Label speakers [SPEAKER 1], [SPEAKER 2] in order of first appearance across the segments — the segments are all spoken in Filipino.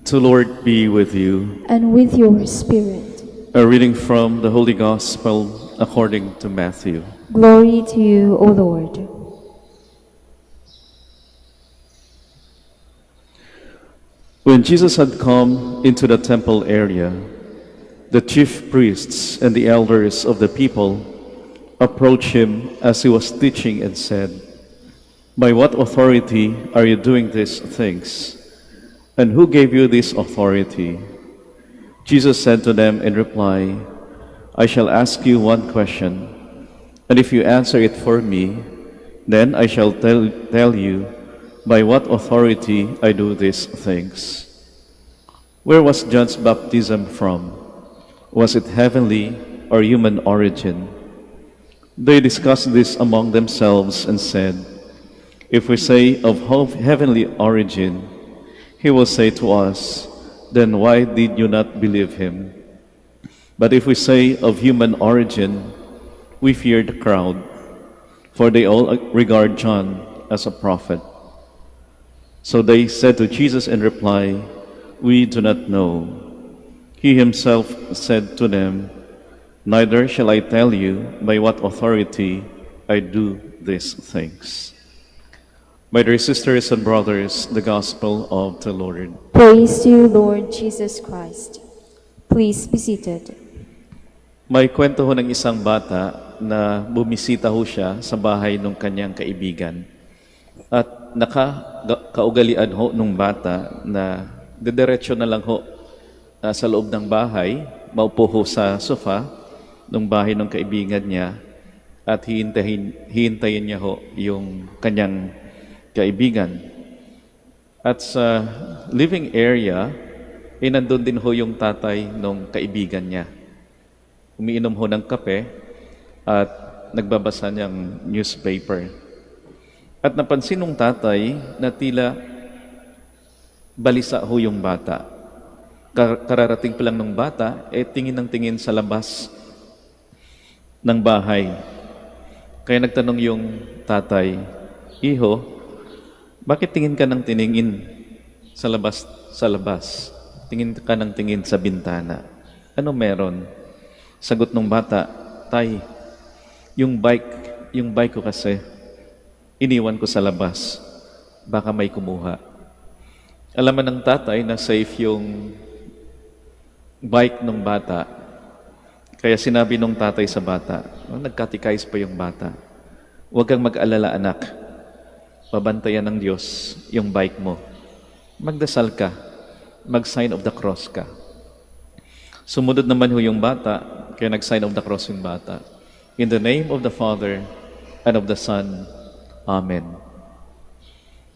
[SPEAKER 1] The Lord be with you.
[SPEAKER 2] and with your spirit.
[SPEAKER 1] A reading from the Holy Gospel according to Matthew.
[SPEAKER 2] Glory to you, O Lord.
[SPEAKER 1] When Jesus had come into the temple area, the chief priests and the elders of the people approached him as he was teaching and said, "By what authority are you doing these things? And who gave you this authority?" Jesus said to them in reply, "I shall ask you one question, and if you answer it for me, then I shall tell you by what authority I do these things. Where was John's baptism from? Was it heavenly or human origin?" They discussed this among themselves and said, "If we say of heavenly origin, he will say to us, 'Then why did you not believe him?' But if we say of human origin, we fear the crowd, for they all regard John as a prophet." So they said to Jesus in reply, "We do not know." He himself said to them, "Neither shall I tell you by what authority I do these things." My dear sisters and brothers, the Gospel of the Lord.
[SPEAKER 2] Praise to you, Lord Jesus Christ. Please be seated.
[SPEAKER 1] May kwento ho ng isang bata na bumisita ho siya sa bahay ng kanyang kaibigan. At nakaugalian ho nung bata na didiretso na lang ho sa loob ng bahay, maupo ho sa sofa ng bahay ng kaibigan niya at hihintayin niya ho yung kanyang kaibigan. At sa living area, nandun din ho yung tatay ng kaibigan niya. Umiinom ho ng kape at nagbabasa niyang newspaper. At napansin ng tatay na tila balisa ho yung bata. Kararating pa lang ng bata, tingin ng tingin sa labas ng bahay. Kaya nagtanong yung tatay, "Iho, bakit tingin ka ng tiningin sa labas? Tingin ka ng tingin sa bintana. Ano meron?" Sagot ng bata, "Tay, yung bike ko kasi, iniwan ko sa labas. Baka may kumuha." Alaman ng tatay na safe yung bike ng bata. Kaya sinabi ng tatay sa bata, nagkatikais pa yung bata, "Huwag kang mag-alala, anak. Babantayan ng Diyos yung bike mo. Magdasal ka, mag-sign of the cross ka." Sumunod naman ho yung bata, kaya nag-sign of the cross yung bata. "In the name of the Father and of the Son, Amen."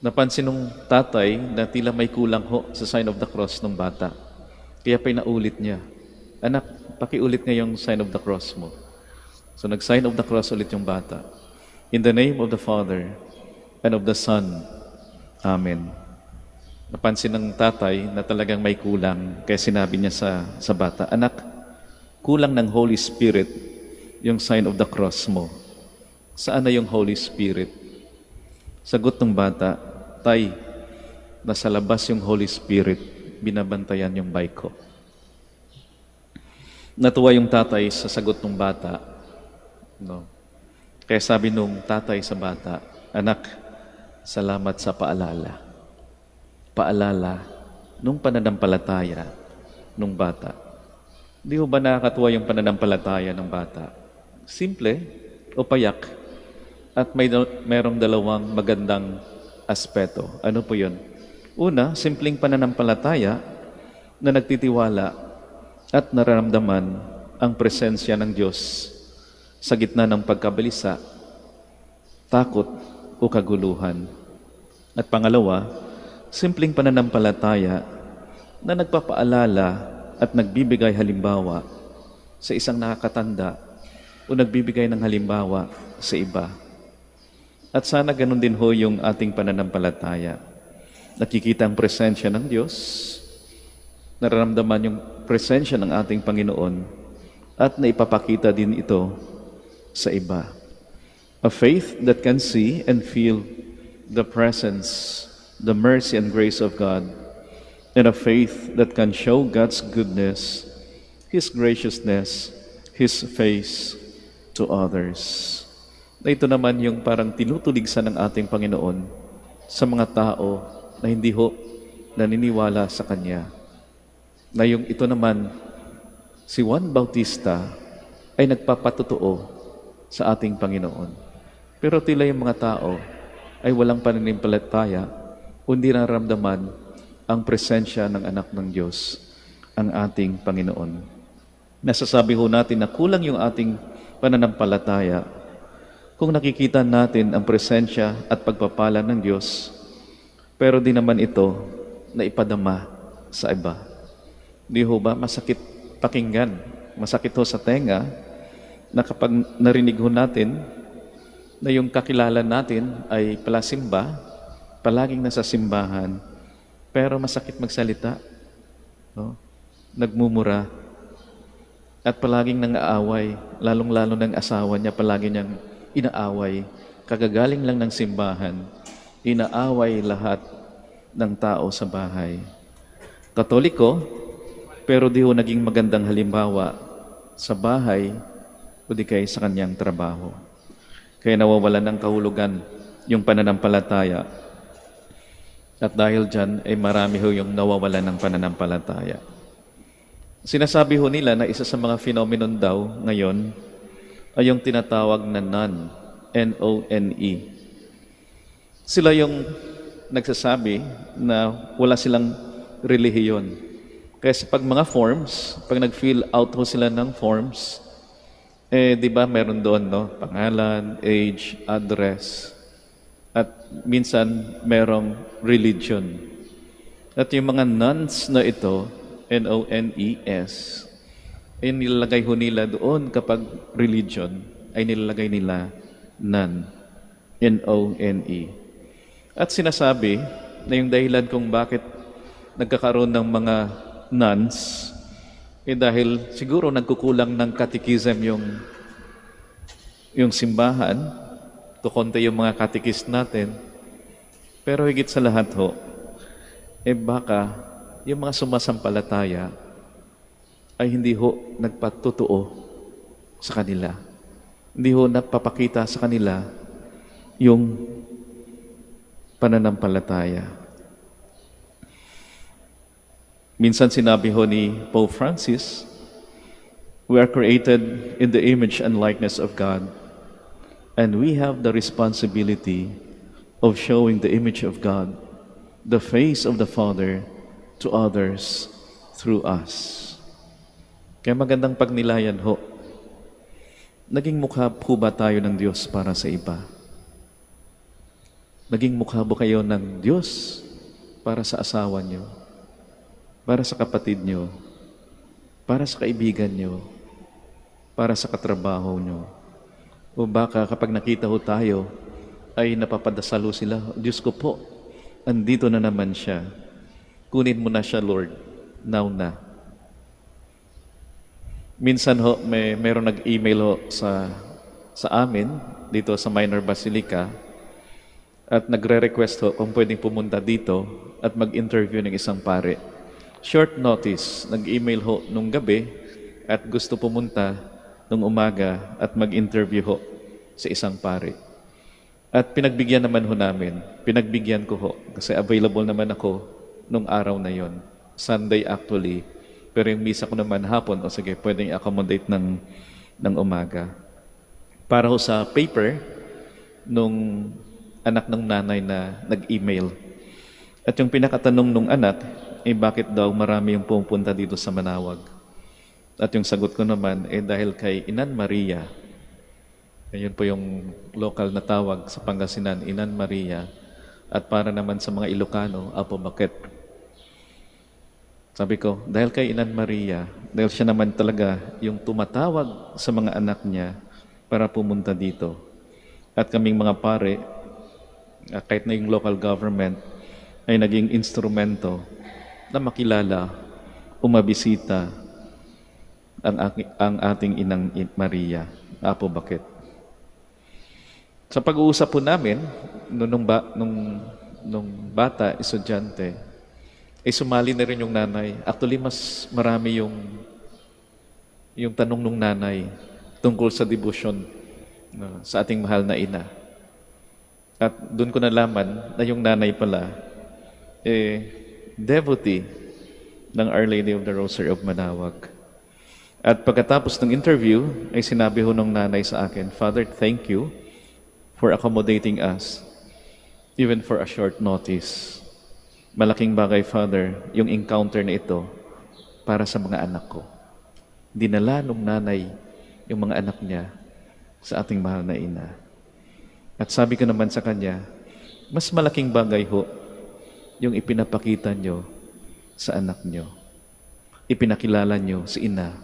[SPEAKER 1] Napansin ng tatay na tila may kulang ho sa sign of the cross ng bata. Kaya pinaulit niya, "Anak, pakiulit nga yung sign of the cross mo." So nag-sign of the cross ulit yung bata. "In the name of the Father and of the Son, Amen." Napansin ng tatay na talagang may kulang, kaya sinabi niya sa bata, "Anak, kulang ng Holy Spirit yung sign of the cross mo. Saan na yung Holy Spirit?" Sagot ng bata, "Tay, nasa labas yung Holy Spirit, binabantayan yung bike ko." Natuwa yung tatay sa sagot ng bata. No? Kaya sabi nung tatay sa bata, "Anak, salamat sa paalala." Paalala nung pananampalataya nung bata. Di ho ba nakakatuwa yung pananampalataya ng bata? Simple o payak. At merong dalawang magandang aspeto. Ano po yun? Una, simpleng pananampalataya na nagtitiwala at nararamdaman ang presensya ng Diyos sa gitna ng pagkabalisa, takot o kaguluhan. At pangalawa, simpleng pananampalataya na nagpapaalala at nagbibigay halimbawa sa isang nakakatanda o nagbibigay ng halimbawa sa iba. At sana ganun din ho yung ating pananampalataya. Nakikita ang presensya ng Diyos, nararamdaman yung presensya ng ating Panginoon, at naipapakita din ito sa iba. A faith that can see and feel the presence, the mercy and grace of God and a faith that can show God's goodness, His graciousness, His face to others. Na ito naman yung parang tinutuligsan ng ating Panginoon sa mga tao na hindi ho naniniwala sa Kanya. Na yung ito naman, si Juan Bautista ay nagpapatotoo sa ating Panginoon. Pero tila yung mga tao ay walang paninimpalataya o hindi nararamdaman ang presensya ng anak ng Diyos, ang ating Panginoon. Nasasabi ho natin na kulang yung ating pananampalataya kung nakikita natin ang presensya at pagpapala ng Diyos, pero di naman ito na ipadama sa iba. Di ho ba masakit pakinggan, masakit ho sa tenga na kapag narinig ho natin na yung kakilala natin ay palasimba, palaging nasa simbahan, pero masakit magsalita, no? Nagmumura, at palaging nang-aaway, lalong-lalo ng asawa niya, palagi niyang inaaway, kagagaling lang ng simbahan, inaaway lahat ng tao sa bahay. Katoliko, pero di ho naging magandang halimbawa sa bahay o di kay sa kanyang trabaho. Kaya nawawalan ng kahulugan yung pananampalataya. At dahil dyan, ay marami ho yung nawawalan ng pananampalataya. Sinasabi ho nila na isa sa mga phenomenon daw ngayon ay yung tinatawag na non, N-O-N-E. Sila yung nagsasabi na wala silang relihiyon. Kaya pag mga forms, pag nag-fill out ho sila ng forms, di ba meron doon, no? Pangalan, age, address, at minsan merong religion. At yung mga nuns na ito, N-O-N-E-S, ay nilalagay ho nila doon kapag religion, ay nilalagay nila nun, N-O-N-E. At sinasabi na yung dahilan kung bakit nagkakaroon ng mga nuns, dahil siguro nagkukulang ng catechism yung simbahan, kukonti yung mga catechist natin, pero higit sa lahat ho, baka yung mga sumasampalataya ay hindi ho nagpatotoo sa kanila. Hindi ho nagpapakita sa kanila yung pananampalataya. Minsan sinabi ho ni Pope Francis, we are created in the image and likeness of God, and we have the responsibility of showing the image of God, the face of the Father, to others through us. Kaya magandang pagnilayan ho. Naging mukha po ba tayo ng Diyos para sa iba? Naging mukha ba kayo ng Diyos para sa asawa niyo? Para sa kapatid niyo? Para sa kaibigan niyo? Para sa katrabaho niyo? O baka kapag nakita ho tayo, ay napapadasalo sila, Diyos ko po, andito na naman siya. Kunin mo na siya, Lord, now na. Minsan ho, meron nag-email ho sa amin, dito sa Minor Basilica, at nagre-request ho kung pwedeng pumunta dito at mag-interview ng isang pare. Short notice, nag-email ho nung gabi at gusto pumunta nung umaga at mag-interview ho sa isang pare. At pinagbigyan naman ho namin, pinagbigyan ko ho, kasi available naman ako nung araw na yon, Sunday actually, pero yung misa ko naman hapon, o sige, pwedeng accommodate ng umaga. Para ho sa paper nung anak ng nanay na nag-email. At yung pinakatanong nung anak, bakit daw marami yung pumunta dito sa Manawag? At yung sagot ko naman, dahil kay Inan Maria. Ayun po yung local na tawag sa Pangasinan, Inan Maria. At para naman sa mga Ilocano, Apo Bakit. Sabi ko, dahil kay Inan Maria, dahil siya naman talaga yung tumatawag sa mga anak niya para pumunta dito. At kaming mga pare, kahit na yung local government, ay naging instrumento na makilala, umabisita ang ating Inang Maria. Apo Bakit. Sa pag-uusap po namin, nung bata, estudyante, ay sumali na rin yung nanay. Actually, mas marami yung tanong nung nanay tungkol sa devotion sa ating mahal na ina. At doon ko nalaman na yung nanay pala, devotee ng Our Lady of the Rosary of Manaoag. At pagkatapos ng interview, ay sinabi ho ng nanay sa akin, Father, thank you for accommodating us, even for a short notice. Malaking bagay, Father, yung encounter na ito para sa mga anak ko. Dinala nung nanay yung mga anak niya sa ating mahal na ina. At sabi ko naman sa kanya, mas malaking bagay ho yung ipinapakita nyo sa anak nyo. Ipinakilala nyo si ina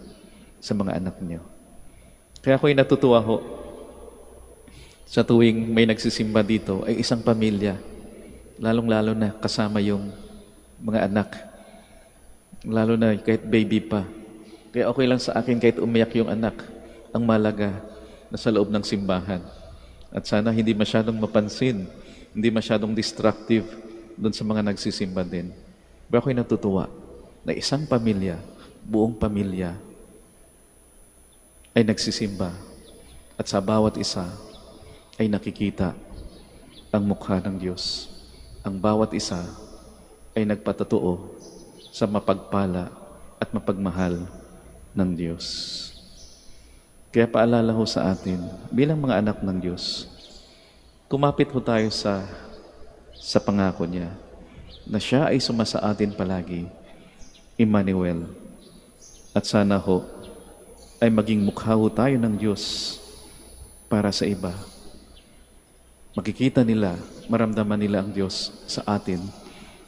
[SPEAKER 1] sa mga anak nyo. Kaya ako'y natutuwa ho sa tuwing may nagsisimba dito ay isang pamilya, lalong-lalo na kasama yung mga anak. Lalo na kahit baby pa. Kaya okay lang sa akin kahit umiyak yung anak. Ang malaga na sa loob ng simbahan. At sana hindi masyadong mapansin, hindi masyadong destructive doon sa mga nagsisimba din. Pero ako'y natutuwa na isang pamilya, buong pamilya, ay nagsisimba. At sa bawat isa ay nakikita ang mukha ng Diyos. Ang bawat isa ay nagpatotoo sa mapagpala at mapagmahal ng Diyos. Kaya paalala ho sa atin, bilang mga anak ng Diyos, kumapit ho tayo sa pangako niya na siya ay sumasa atin palagi, Emmanuel. At sana ho ay maging mukha ho tayo ng Diyos para sa iba. Makikita nila, maramdaman nila ang Diyos sa atin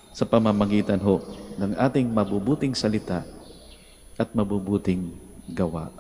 [SPEAKER 1] sa pamamagitan ho ng ating mabubuting salita at mabubuting gawa.